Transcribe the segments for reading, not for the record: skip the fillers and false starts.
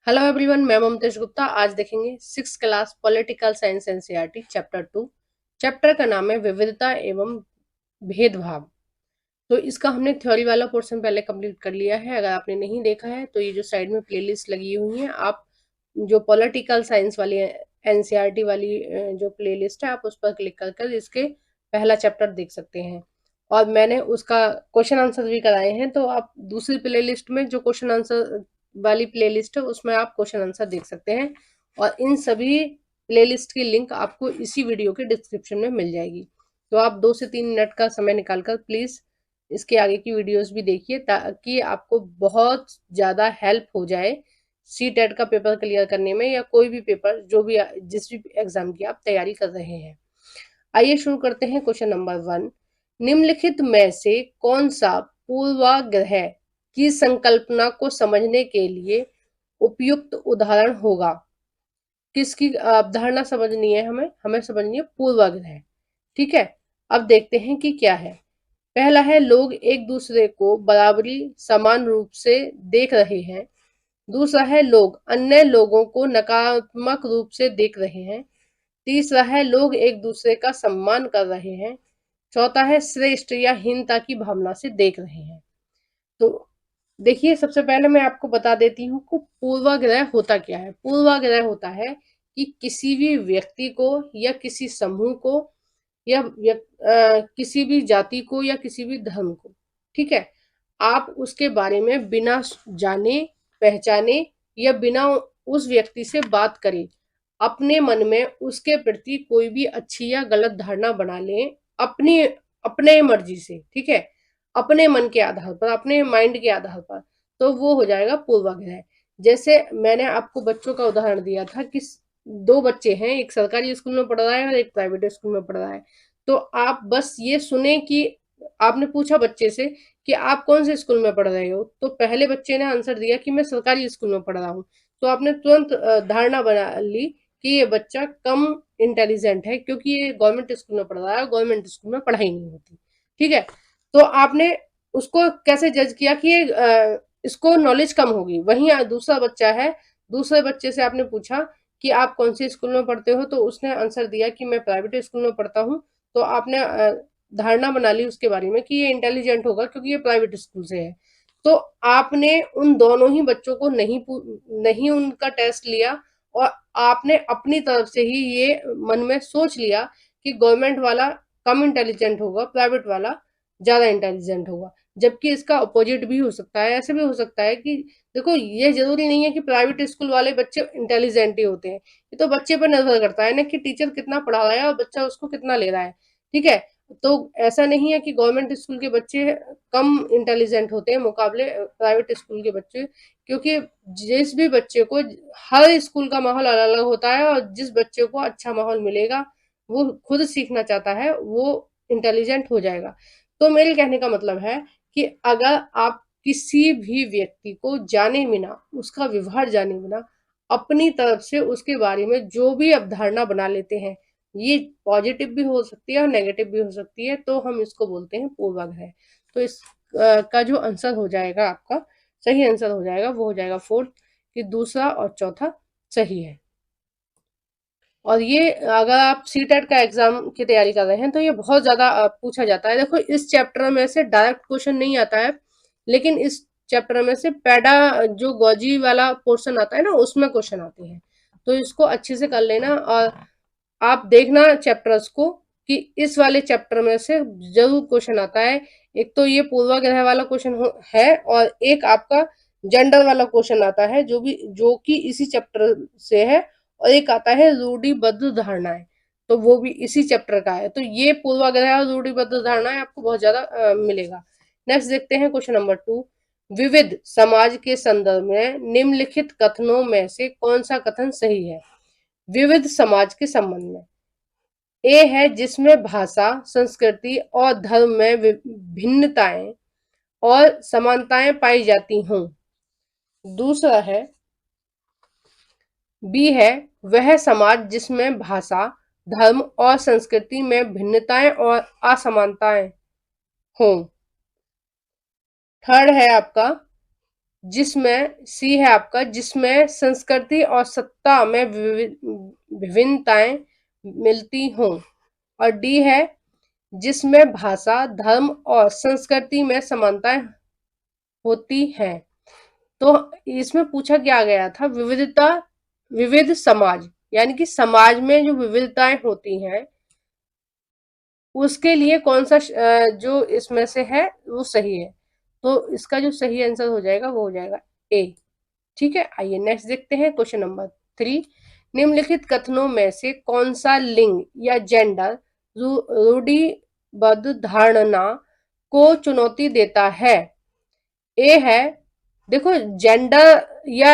Hello everyone, मैं ममतेश गुप्ता। आज देखेंगे six class political science NCERT chapter 2। Chapter का नाम है विविधता एवं भेदभाव। तो इसका हमने थ्योरी वाला पोर्शन पहले कंप्लीट कर लिया है। अगर आपने नहीं देखा है तो ये जो साइड में प्लेलिस्ट लगी हुई है, आप जो पॉलिटिकल साइंस वाली एनसीईआरटी वाली जो प्लेलिस्ट है, आप उस पर क्लिक कर कर इसके पहला चैप्टर देख सकते हैं। और मैंने उसका क्वेश्चन आंसर भी कराए हैं, तो आप दूसरी प्लेलिस्ट में जो क्वेश्चन आंसर वाली प्लेलिस्ट है उसमें आप क्वेश्चन आंसर देख सकते हैं। और इन सभी प्लेलिस्ट की लिंक आपको इसी वीडियो के डिस्क्रिप्शन में मिल जाएगी। तो आप 2 से 3 मिनट का समय निकालकर प्लीज इसके आगे की वीडियोस भी देखिए, ताकि आपको बहुत ज़्यादा हेल्प हो जाए सी टेट का पेपर क्लियर करने में, या कोई भी पेपर जो भी जिस भी एग्जाम की आप तैयारी कर रहे हैं। आइए शुरू करते हैं। क्वेश्चन नंबर 1, निम्नलिखित में से कौन सा पूर्वाग्रह की संकल्पना को समझने के लिए उपयुक्त उदाहरण होगा। किसकी अवधारणा समझनी है, हमें हमें समझनी है पूर्वाग्रह। ठीक है, अब देखते हैं कि क्या है। पहला है, लोग एक दूसरे को बराबरी समान रूप से देख रहे हैं। दूसरा है, लोग अन्य लोगों को नकारात्मक रूप से देख रहे हैं। तीसरा है, लोग एक दूसरे का सम्मान कर रहे हैं। चौथा है, श्रेष्ठ या हीनता की भावना से देख रहे हैं। तो देखिए, सबसे पहले मैं आपको बता देती हूँ कि पूर्वाग्रह होता क्या है। पूर्वाग्रह होता है कि किसी भी व्यक्ति को या किसी समूह को या किसी भी जाति को या किसी भी धर्म को, ठीक है, आप उसके बारे में बिना जाने पहचाने या बिना उस व्यक्ति से बात करे अपने मन में उसके प्रति कोई भी अच्छी या गलत धारणा बना लें, अपनी अपने मर्जी से, ठीक है, अपने मन के आधार पर, अपने माइंड के आधार पर, तो वो हो जाएगा पूर्वाग्रह। जैसे मैंने आपको बच्चों का उदाहरण दिया था कि दो बच्चे हैं, एक सरकारी स्कूल में पढ़ रहा है और एक प्राइवेट स्कूल में पढ़ रहा है। तो आप बस ये सुने कि आपने पूछा बच्चे से कि आप कौन से स्कूल में पढ़ रहे हो, तो पहले बच्चे ने आंसर दिया कि मैं सरकारी स्कूल में पढ़ रहा हूँ। तो आपने तुरंत धारणा बना ली कि ये बच्चा कम इंटेलिजेंट है, क्योंकि ये गवर्नमेंट स्कूल में पढ़ रहा है, गवर्नमेंट स्कूल में पढ़ाई नहीं होती। ठीक है, तो आपने उसको कैसे जज किया कि ये इसको नॉलेज कम होगी। वहीं दूसरा बच्चा है, दूसरे बच्चे से आपने पूछा कि आप कौन से स्कूल में पढ़ते हो, तो उसने आंसर दिया कि मैं प्राइवेट स्कूल में पढ़ता हूँ। तो आपने धारणा बना ली उसके बारे में कि ये इंटेलिजेंट होगा क्योंकि ये प्राइवेट स्कूल से है। तो आपने उन दोनों ही बच्चों को नहीं उनका टेस्ट लिया, और आपने अपनी तरफ से ही ये मन में सोच लिया कि गवर्नमेंट वाला कम इंटेलिजेंट होगा, प्राइवेट वाला ज्यादा इंटेलिजेंट होगा। जबकि इसका अपोजिट भी हो सकता है। ऐसे भी हो सकता है कि देखो, ये जरूरी नहीं है कि प्राइवेट स्कूल वाले बच्चे इंटेलिजेंट ही होते हैं। ये तो बच्चे पर निर्भर करता है ना कि टीचर कितना पढ़ा रहा है और बच्चा उसको कितना ले रहा है। ठीक है, तो ऐसा नहीं है कि गवर्नमेंट स्कूल के बच्चे कम इंटेलिजेंट होते हैं मुकाबले प्राइवेट स्कूल के बच्चे, क्योंकि जिस भी बच्चे को, हर स्कूल का माहौल अलग अलग होता है, और जिस बच्चे को अच्छा माहौल मिलेगा, वो खुद सीखना चाहता है, वो इंटेलिजेंट हो जाएगा। तो मेरे कहने का मतलब है कि अगर आप किसी भी व्यक्ति को जाने बिना, उसका व्यवहार जाने बिना, अपनी तरफ से उसके बारे में जो भी अवधारणा बना लेते हैं, ये पॉजिटिव भी हो सकती है और नेगेटिव भी हो सकती है, तो हम इसको बोलते हैं पूर्वाग्रह। तो इस का जो आंसर हो जाएगा, आपका सही आंसर हो जाएगा, वो हो जाएगा फोर्थ, कि दूसरा और चौथा सही है। और ये अगर आप सी टेट का एग्जाम की तैयारी कर रहे हैं तो ये बहुत ज्यादा पूछा जाता है। देखो, इस चैप्टर में से डायरेक्ट क्वेश्चन नहीं आता है, लेकिन इस चैप्टर में से पैडा जो गॉजी वाला पोर्शन आता है ना, उसमें क्वेश्चन आते हैं। तो इसको अच्छे से कर लेना, और आप देखना चैप्टर्स को कि इस वाले चैप्टर में से जरूर क्वेश्चन आता है। एक तो ये पूर्वाग्रह वाला क्वेश्चन है, और एक आपका जेंडर वाला क्वेश्चन आता है जो कि इसी चैप्टर से है, और एक आता है रूढ़िबद्ध धारणाएं, तो वो भी इसी चैप्टर का है। तो ये पूर्वाग्रह और रूढ़िबद्ध धारणाएं आपको बहुत ज्यादा मिलेगा। नेक्स्ट देखते हैं क्वेश्चन नंबर 2, विविध समाज के संदर्भ में निम्नलिखित कथनों में से कौन सा कथन सही है। विविध समाज के संबंध में ए है, जिसमें भाषा, संस्कृति और धर्म में भिन्नताएं और समानताएं पाई जाती हों। दूसरा है, बी है, वह समाज जिसमें भाषा, धर्म और संस्कृति में भिन्नताएं और असमानताएं हों। थर्ड है आपका, जिसमें सी है आपका, जिसमें संस्कृति और सत्ता में विभिन्नताएं मिलती हों। और डी है, जिसमें भाषा, धर्म और संस्कृति में समानताएं होती हैं। तो इसमें पूछा क्या गया था, विविधता, विविध समाज, यानी कि समाज में जो विविधताएं होती हैं उसके लिए कौन सा जो इसमें से है वो सही है। तो इसका जो सही आंसर हो जाएगा वो हो जाएगा ए। ठीक है, आइए नेक्स्ट देखते हैं क्वेश्चन नंबर 3। निम्नलिखित कथनों में से कौन सा लिंग या जेंडर रूढ़िबद्ध धारणा को चुनौती देता है। ए है, देखो जेंडर या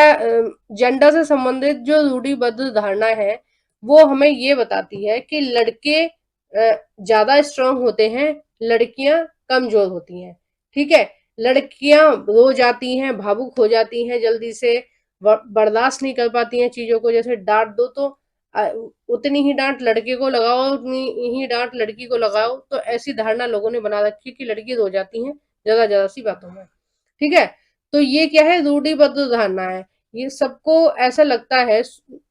जेंडर से संबंधित जो रूढ़िबद्ध धारणा है वो हमें ये बताती है कि लड़के ज्यादा स्ट्रांग होते हैं, लड़कियां कमजोर होती हैं। ठीक है, लड़कियां रो जाती हैं, भावुक हो जाती हैं, जल्दी से बर्दाश्त नहीं कर पाती हैं चीजों को। जैसे डांट दो तो उतनी ही डांट लड़के को लगाओ, उतनी ही डांट लड़की को लगाओ। तो ऐसी धारणा लोगों ने बना रखी है कि लड़की रो जाती हैं ज्यादा ज्यादा सी बातों में। ठीक है, तो ये क्या है, रूढ़िबद्ध धारणा है। ये सबको ऐसा लगता है,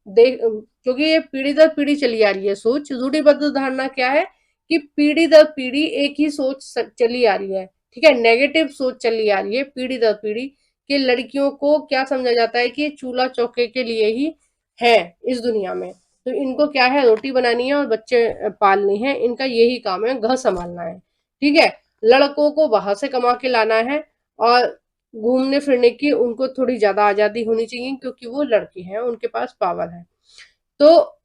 देख, क्योंकि ये पीढ़ी दर पीढ़ी चली आ रही है सोच। रूढ़िबद्ध धारणा क्या है कि पीढ़ी दर पीढ़ी एक ही सोच चली आ रही है। ठीक है, नेगेटिव सोच चली आ रही है पीढ़ी दर पीढ़ी, कि लड़कियों को क्या समझा जाता है कि ये चूल्हा चौके के लिए ही है इस दुनिया में। तो इनको क्या है, रोटी बनानी है और बच्चे पालने हैं, इनका यही काम है, घर संभालना है। ठीक है, लड़कों को बाहर से कमा के लाना है और घूमने फिरने की उनको थोड़ी ज्यादा आजादी होनी चाहिए, क्योंकि वो लड़के हैं, उनके पास पावर है। तो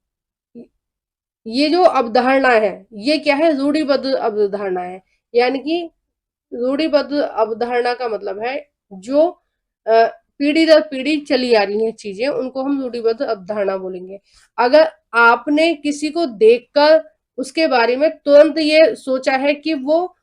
ये जो अवधारणा है ये क्या है, रूढ़िबद्ध अवधारणा है। यानी कि रूढ़िबद्ध अवधारणा का मतलब है जो पीढ़ी दर पीढ़ी चली आ रही है चीजें, उनको हम रूढ़िबद्ध अवधारणा बोलेंगे। अगर आपने किसी को देखकर उसके बारे में तुरंत ये सोचा है कि वो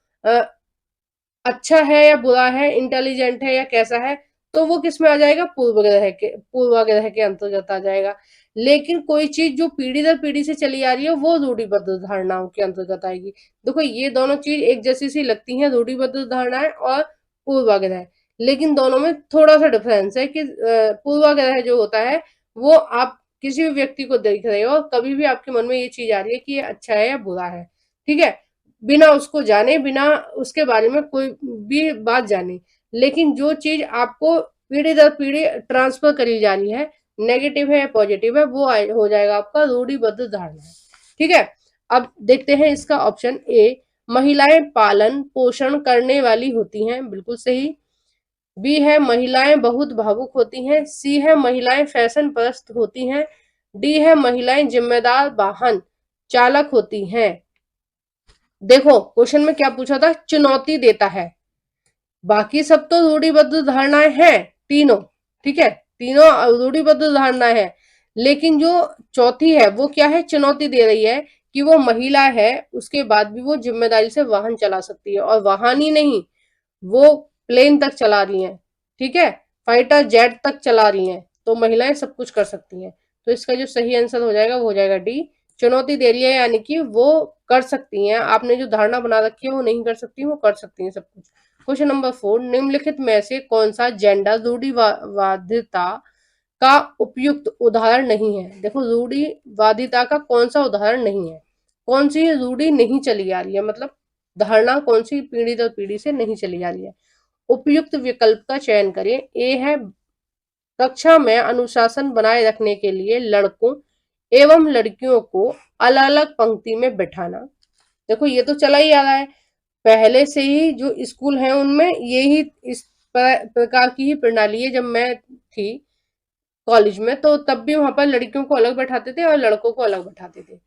अच्छा है या बुरा है, इंटेलिजेंट है या कैसा है, तो वो किस में आ जाएगा, पूर्वाग्रह के अंतर्गत आ जाएगा। लेकिन कोई चीज जो पीढ़ी दर पीढ़ी से चली आ रही है वो रूढ़िबद्ध धारणाओं के अंतर्गत आएगी। देखो ये दोनों चीज एक जैसी सी लगती हैं, रूढ़िबद्ध धारणाएं और पूर्वाग्रह, लेकिन दोनों में थोड़ा सा डिफरेंस है कि पूर्वाग्रह जो होता है वो आप किसी भी व्यक्ति को देख रहे हो और कभी भी आपके मन में ये चीज आ रही है कि ये अच्छा है या बुरा है। ठीक है, बिना उसको जाने, बिना उसके बारे में कोई भी बात जाने, लेकिन जो चीज आपको पीढ़ी दर पीढ़ी ट्रांसफर करी जा रही है, नेगेटिव है या पॉजिटिव है, वो हो जाएगा आपका रूढ़िबद्ध धारणा। ठीक है, अब देखते हैं इसका ऑप्शन ए, महिलाएं पालन पोषण करने वाली होती हैं, बिल्कुल सही। बी है, महिलाएं बहुत भावुक होती हैं। सी है, महिलाएं फैशन परस्त होती हैं। डी है, महिलाएं जिम्मेदार वाहन चालक होती हैं। देखो क्वेश्चन में क्या पूछा था, चुनौती देता है। बाकी सब तो रूढ़िबद्ध धारणाएं हैं तीनों। ठीक है, तीनों रूढ़िबद्ध धारणाएं हैं, लेकिन जो चौथी है वो क्या है, चुनौती दे रही है कि वो महिला है, उसके बाद भी वो जिम्मेदारी से वाहन चला सकती है, और वाहन ही नहीं, वो प्लेन तक चला रही हैं। ठीक है, फाइटर जेट तक चला रही हैं, तो महिलाएं सब कुछ कर सकती हैं। तो इसका जो सही आंसर हो जाएगा वो हो जाएगा डी, चुनौती दे रही है, यानी कि वो कर सकती हैं। आपने जो धारणा बना रखी है वो नहीं कर सकती, वो कर सकती हैं सब कुछ। क्वेश्चन नंबर 4, निम्नलिखित में से कौन सा जेंडर रूढ़िवादिता का उपयुक्त उदाहरण नहीं है। देखो रूढ़िवादिता का कौन सा उदाहरण नहीं है, कौन सी रूढ़ी नहीं चली आ रही है, मतलब धारणा कौन सी पीढ़ी दर पीढ़ी से नहीं चली आ रही है। उपयुक्त विकल्प का चयन करें। ए है, कक्षा में अनुशासन बनाए रखने के लिए लड़कों एवं लड़कियों को अलग अलग पंक्ति में बैठाना। देखो ये तो चला ही आ रहा है, पहले से ही जो स्कूल है उनमें यही इस प्रकार की ही प्रणाली है। जब मैं थी कॉलेज में तो तब भी वहां पर लड़कियों को अलग बैठाते थे और लड़कों को अलग बैठाते थे।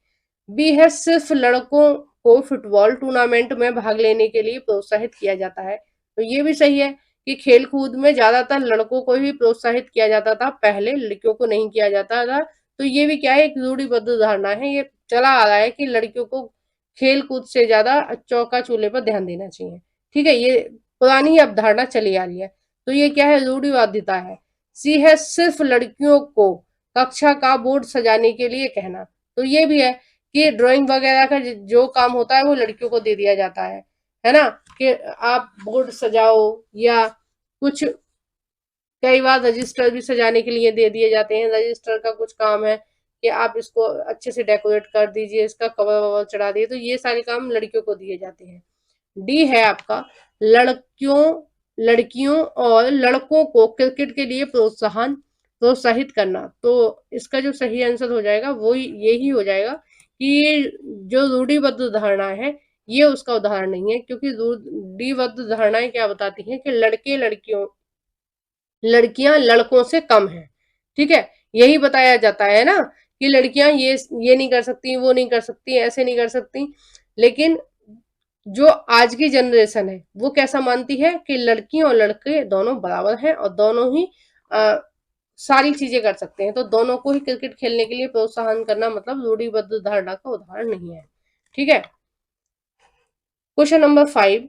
बी है, सिर्फ लड़कों को फुटबॉल टूर्नामेंट में भाग लेने के लिए प्रोत्साहित किया जाता है। तो ये भी सही है कि खेल कूद में ज्यादातर लड़कों को ही प्रोत्साहित किया जाता था, पहले लड़कियों को नहीं किया जाता था। तो ये भी क्या है, एक रूढ़िबद्ध धारणा है, ये चला आ रहा है कि लड़कियों को खेल कूद से ज्यादा चौका चूल्हे पर ध्यान देना चाहिए। ठीक है, ये पुरानी अवधारणा चली आ रही है, तो ये क्या है, रूढ़िवादिता है। सी है, सिर्फ लड़कियों को कक्षा का बोर्ड सजाने के लिए कहना। तो ये भी है कि ड्राइंग वगैरह का जो काम होता है वो लड़कियों को दे दिया जाता है ना, कि आप बोर्ड सजाओ या कुछ कई बार रजिस्टर भी सजाने के लिए दे दिए जाते हैं। रजिस्टर का कुछ काम है कि आप इसको अच्छे से डेकोरेट कर दीजिए, इसका कवर ववर चढ़ा दिए, तो ये सारे काम लड़कियों को दिए जाते हैं। डी है आपका लड़कियों लड़कियों और लड़कों को क्रिकेट के लिए प्रोत्साहित करना। तो इसका जो सही आंसर हो जाएगा वो यही हो जाएगा कि ये जो रूढ़िबद्ध धारणा है ये उसका उदाहरण नहीं है, क्योंकि रूढ़िबद्ध धारणाएं क्या बताती हैं कि लड़कियां लड़कों से कम हैं। ठीक है, यही बताया जाता है ना कि लड़कियां ये नहीं कर सकती, वो नहीं कर सकती, ऐसे नहीं कर सकती। लेकिन जो आज की जनरेशन है वो कैसा मानती है कि लड़की और लड़के दोनों बराबर हैं और दोनों ही आ, सारी चीजें कर सकते हैं। तो दोनों को ही क्रिकेट खेलने के लिए प्रोत्साहन करना मतलब रूढ़िबद्ध धारणा का उदाहरण नहीं है। ठीक है, क्वेश्चन नंबर 5,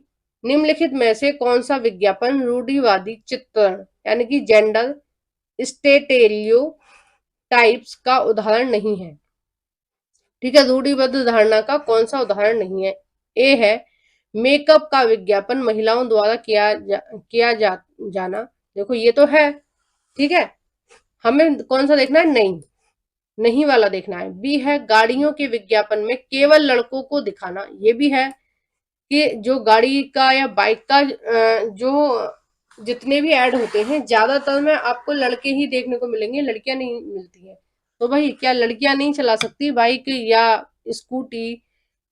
निम्नलिखित में से कौन सा विज्ञापन रूढ़िवादी चित्रण यानी कि जेंडर स्टेरियोटाइप्स का उदाहरण नहीं है। ठीक है, रूढ़िबद्ध धारणा का कौन सा उदाहरण नहीं है? ए है मेकअप का विज्ञापन महिलाओं द्वारा जाना। देखो ये तो है। ठीक है, हमें कौन सा देखना है? नहीं, नहीं वाला देखना है। बी है गाड़ियों के विज्ञापन में केवल लड़कों को दिखाना। ये भी है कि जो गाड़ी का या बाइक का जो जितने भी ऐड होते हैं ज्यादातर में आपको लड़के ही देखने को मिलेंगे, लड़कियां नहीं मिलती है। तो भाई क्या लड़कियां नहीं चला सकती बाइक या स्कूटी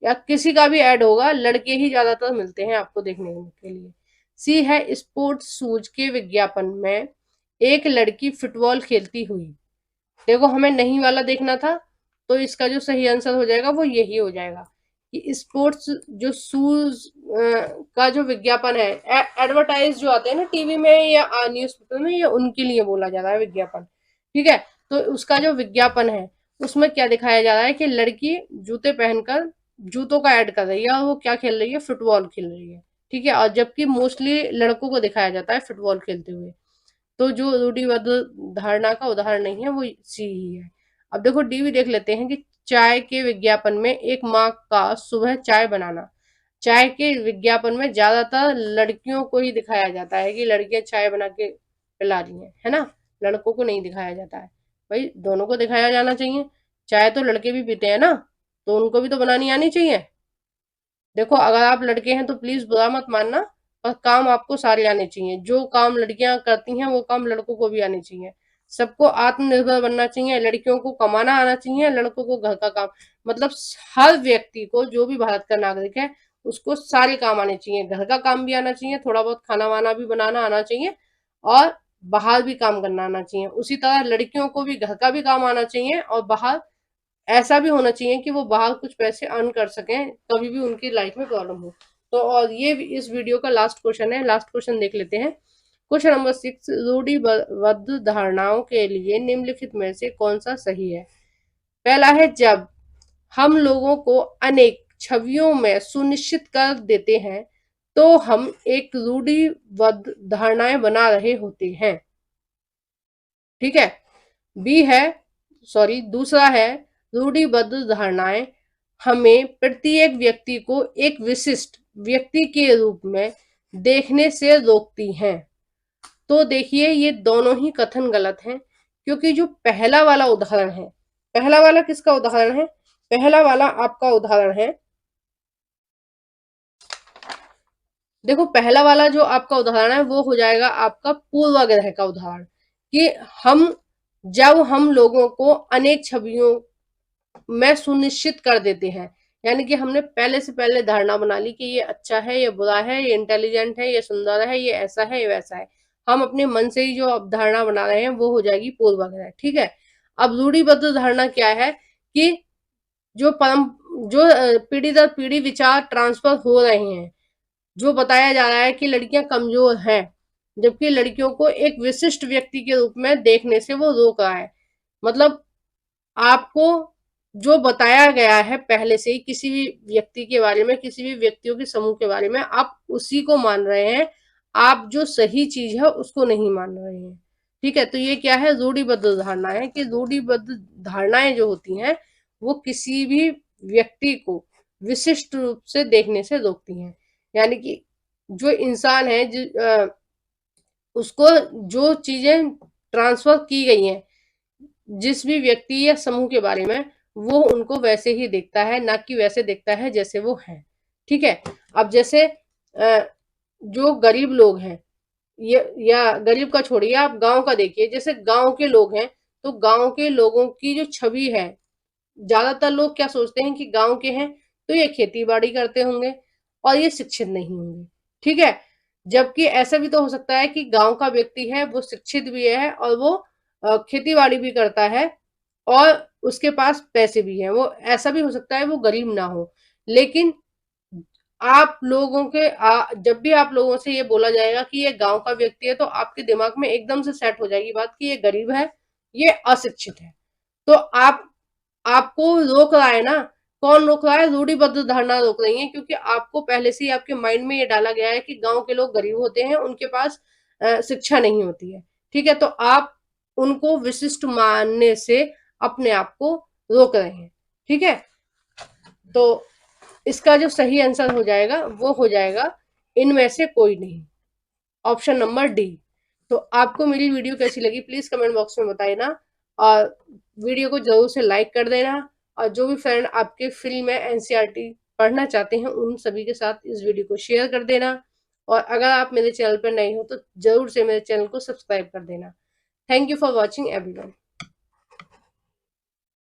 या किसी का भी ऐड होगा, लड़के ही ज्यादातर मिलते हैं आपको देखने के लिए। सी है स्पोर्ट्स शूज के विज्ञापन में एक लड़की फुटबॉल खेलती हुई। देखो हमें नहीं वाला देखना था, तो इसका जो सही आंसर हो जाएगा वो यही हो जाएगा कि स्पोर्ट्स जो शूज का जो विज्ञापन है, एडवर्टाइज जो आते हैं ना टीवी में या न्यूज़पेपर में, ये उनके लिए बोला जा रहा है विज्ञापन। ठीक है, तो उसका जो विज्ञापन है उसमें क्या दिखाया जा रहा है कि लड़की जूते पहनकर जूतों का ऐड कर रही है और वो क्या खेल रही है? फुटबॉल खेल रही है। ठीक है, और जबकि मोस्टली लड़कों को दिखाया जाता है फुटबॉल खेलते हुए। तो जो रूढ़िबद्ध धारणा का उदाहरण नहीं है वो सी ही है। अब देखो डी भी देख लेते हैं कि चाय के विज्ञापन में एक माँ का सुबह चाय बनाना। चाय के विज्ञापन में ज्यादातर लड़कियों को ही दिखाया जाता है कि लड़कियां चाय बना के पिला रही हैं, है ना? लड़कों को नहीं दिखाया जाता है। भाई दोनों को दिखाया जाना चाहिए। चाय तो लड़के भी पीते हैं ना, तो उनको भी तो बनानी आनी चाहिए। देखो अगर आप लड़के हैं तो प्लीज बुरा मत मानना, पर काम आपको सारे आने चाहिए। जो काम लड़कियां करती हैं वो काम लड़कों को भी आने चाहिए। सबको आत्मनिर्भर बनना चाहिए। लड़कियों को कमाना आना चाहिए, लड़कों को घर का काम। मतलब हर व्यक्ति को, जो भी भारत का नागरिक है, उसको सारे काम आने चाहिए। घर का काम भी आना चाहिए, थोड़ा बहुत खाना वाना भी बनाना आना चाहिए, और बाहर भी काम करना आना चाहिए। उसी तरह लड़कियों को भी घर का भी काम आना चाहिए और बाहर ऐसा भी होना चाहिए कि वो बाहर कुछ पैसे अर्न कर सकें कभी भी उनकी लाइफ में प्रॉब्लम हो। तो और ये इस वीडियो का लास्ट क्वेश्चन है। लास्ट क्वेश्चन देख लेते हैं। क्वेश्चन नंबर 6, रूढ़िबद्ध धारणाओं के लिए निम्नलिखित में से कौन सा सही है? पहला है जब हम लोगों को अनेक छवियों में सुनिश्चित कर देते हैं तो हम एक रूढ़िबद्ध धारणाएं बना रहे होते हैं। ठीक है, बी है दूसरा है रूढ़िबद्ध धारणाएं हमें प्रत्येक व्यक्ति को एक विशिष्ट व्यक्ति के रूप में देखने से रोकती हैं। तो देखिए ये दोनों ही कथन गलत हैं, क्योंकि जो पहला वाला उदाहरण है, पहला वाला किसका उदाहरण है? पहला वाला आपका उदाहरण है, देखो पहला वाला जो आपका उदाहरण है वो हो जाएगा आपका पूर्वाग्रह का उदाहरण, कि जब हम लोगों को अनेक छवियों में सुनिश्चित कर देते हैं, यानी कि हमने पहले से पहले धारणा बना ली कि ये अच्छा है, ये बुरा है, ये इंटेलिजेंट है, ये सुंदर है, ये ऐसा है, ये वैसा है। हम अपने मन से ही जो धारणा बना रहे हैं वो हो जाएगी पूर्वाग्रह। ठीक है, अब रूढ़िबद्ध धारणा क्या है कि जो परम जो पीढ़ी दर पीढ़ी विचार ट्रांसफर हो रहे हैं, जो बताया जा रहा है कि लड़कियां कमजोर हैं, जबकि लड़कियों को एक विशिष्ट व्यक्ति के रूप में देखने से वो रोक रहा है। मतलब आपको जो बताया गया है पहले से ही किसी भी व्यक्ति के बारे में, किसी भी व्यक्तियों के समूह के बारे में, आप उसी को मान रहे हैं। आप जो सही चीज है उसको नहीं मान रहे हैं। ठीक है, तो ये क्या है? रूढ़िबद्ध धारणा है कि रूढ़िबद्ध धारणाएं जो होती हैं वो किसी भी व्यक्ति को विशिष्ट रूप से देखने से रोकती हैं। यानी कि जो इंसान है उसको जो चीजें ट्रांसफर की गई हैं जिस भी व्यक्ति या समूह के बारे में, वो उनको वैसे ही देखता है, ना कि वैसे देखता है जैसे वो है। ठीक है। अब जैसे जो गरीब लोग हैं, या गरीब का छोड़िए, आप गांव का देखिए, जैसे गांव के लोग हैं, तो गांव के लोगों की जो छवि है, ज्यादातर लोग क्या सोचते हैं कि गांव के हैं तो ये खेती बाड़ी करते होंगे और ये शिक्षित नहीं होंगे। ठीक है। जबकि ऐसा भी तो हो सकता है कि गांव का व्यक्ति है, वो शिक्षित भी है और वो खेती बाड़ी भी करता है और उसके पास पैसे भी हैं, वो ऐसा भी हो सकता है वो गरीब ना हो। लेकिन आप लोगों के जब भी आप लोगों से ये बोला जाएगा कि ये गांव का व्यक्ति है, तो आपके दिमाग में एकदम से सेट हो जाएगी बात कि ये गरीब है, ये अशिक्षित है। तो आपको रोक रहा है ना, कौन रोक रहा है? रूढ़िबद्ध धारणा रोक रही है, क्योंकि आपको पहले से ही आपके माइंड में ये डाला गया है कि गांव के लोग गरीब होते हैं, उनके पास शिक्षा नहीं होती है। ठीक है। तो आप उनको विशिष्ट मानने से अपने आप को रोक रहे हैं। ठीक है। तो इसका जो सही आंसर हो जाएगा वो हो जाएगा इनमें से कोई नहीं, ऑप्शन नंबर डी। तो आपको मेरी वीडियो कैसी लगी प्लीज कमेंट बॉक्स में बताइए, और वीडियो को जरूर से लाइक कर देना, और जो भी फ्रेंड आपके फ्री में एनसीईआरटी पढ़ना चाहते हैं उन सभी के साथ इस वीडियो को शेयर कर देना। और अगर आप मेरे चैनल पर नए हो तो जरूर से मेरे चैनल को सब्सक्राइब कर देना। Thank you for watching everyone.